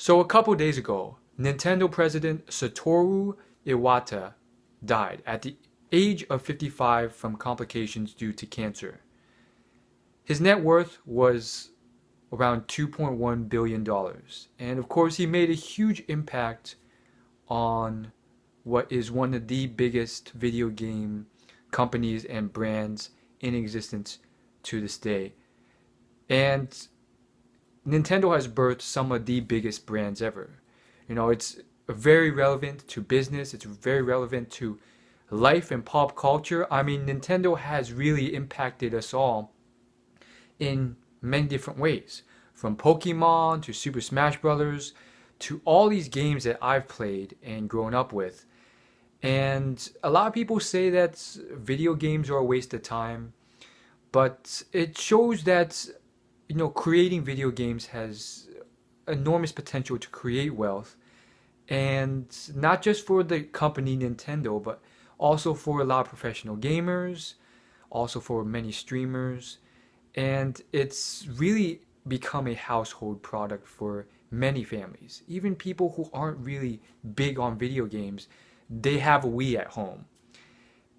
So a couple days ago, Nintendo president Satoru Iwata died at the age of 55 from complications due to cancer. His net worth was around $2.1 billion. And of course, he made a huge impact on what is one of the biggest video game companies and brands in existence to this day. And Nintendo has birthed some of the biggest brands ever. It's very relevant to business, it's very relevant to life and pop culture. I mean, Nintendo has really impacted us all in many different ways. From Pokemon to Super Smash Brothers to all these games that I've played and grown up with. And a lot of people say that video games are a waste of time, but it shows that creating video games has enormous potential to create wealth, and not just for the company Nintendo, but also for a lot of professional gamers, also for many streamers, and it's really become a household product for many families. Even people who aren't really big on video games, they have a Wii at home.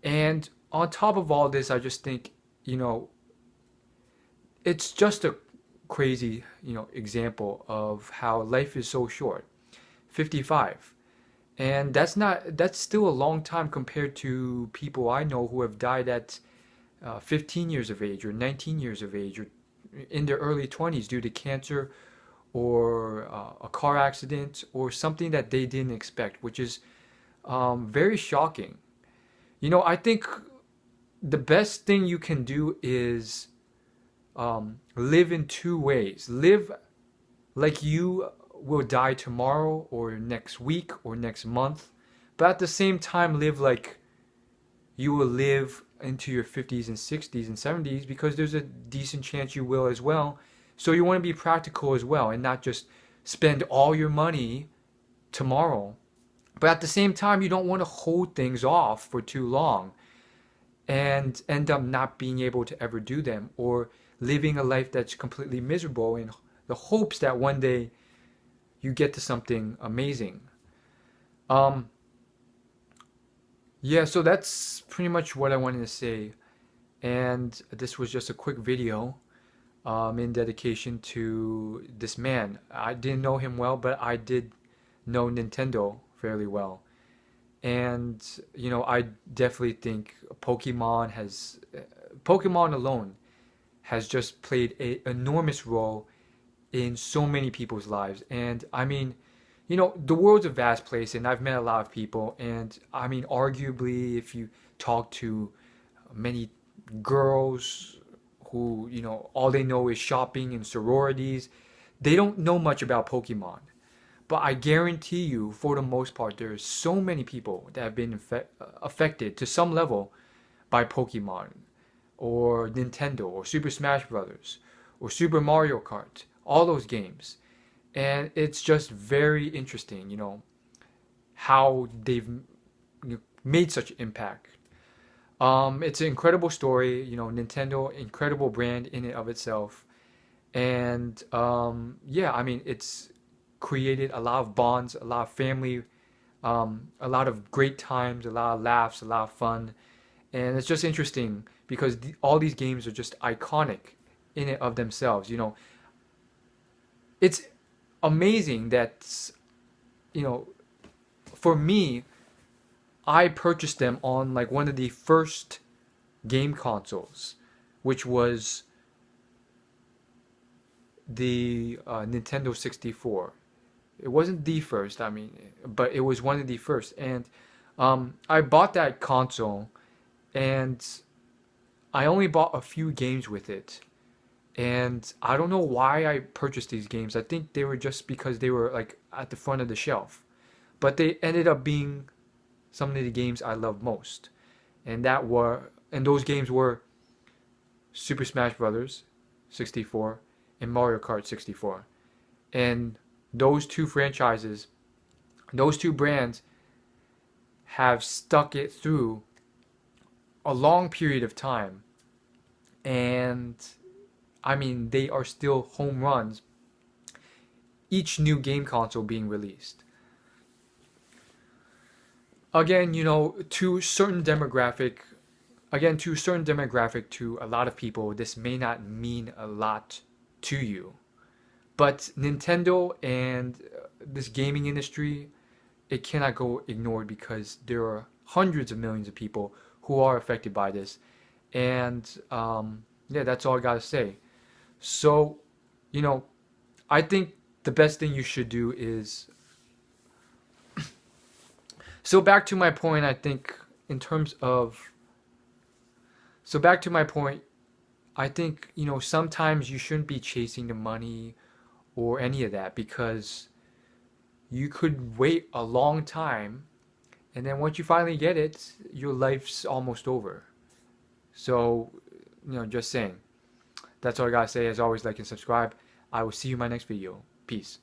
And on top of all this, I just think, it's just a crazy, example of how life is so short. 55. And that's still a long time compared to people I know who have died at 15 years of age or 19 years of age or in their early 20s due to cancer or a car accident or something that they didn't expect, which is very shocking. I think the best thing you can do is live in two ways. Live like you will die tomorrow or next week or next month, but at the same time live like you will live into your 50s and 60s and 70s, because there's a decent chance you will as well. So you want to be practical as well and not just spend all your money tomorrow. But at the same time, you don't want to hold things off for too long and end up not being able to ever do them, or living a life that's completely miserable in the hopes that one day you get to something amazing. Um, yeah, so that's pretty much what I wanted to say. And this was just a quick video in dedication to this man. I didn't know him well, but I did know Nintendo fairly well. And, I definitely think Pokemon alone has just played an enormous role in so many people's lives. And I mean, the world's a vast place, and I've met a lot of people. And I mean, arguably, if you talk to many girls who, all they know is shopping and sororities, they don't know much about Pokemon. But I guarantee you, for the most part, there's so many people that have been affected to some level by Pokemon, or Nintendo, or Super Smash Brothers, or Super Mario Kart, all those games. And it's just very interesting, how they've made such impact. It's an incredible story, Nintendo, incredible brand in and of itself. And yeah, I mean, it's created a lot of bonds, a lot of family, a lot of great times, a lot of laughs, a lot of fun. And it's just interesting because all these games are just iconic in and of themselves. It's amazing that, for me, I purchased them on like one of the first game consoles, which was the Nintendo 64. It wasn't the first, I mean, but it was one of the first. And I bought that console, and I only bought a few games with it. And I don't know why I purchased these games. I think they were just because they were like at the front of the shelf. But they ended up being some of the games I love most. And those games were Super Smash Brothers 64 and Mario Kart 64. And those two franchises, those two brands have stuck it through a long period of time. And I mean, they are still home runs each new game console being released. Again, to a certain demographic, to a lot of people, this may not mean a lot to you. But Nintendo and this gaming industry, it cannot go ignored because there are hundreds of millions of people who are affected by this. And yeah, that's all I gotta say. So, I think the best thing you should do is. So back to my point, I think in terms of. So back to my point, I think, sometimes you shouldn't be chasing the money or any of that because you could wait a long time and then once you finally get it, your life's almost over. So, just saying. That's all I gotta say. As always, like and subscribe. I will see you in my next video. Peace.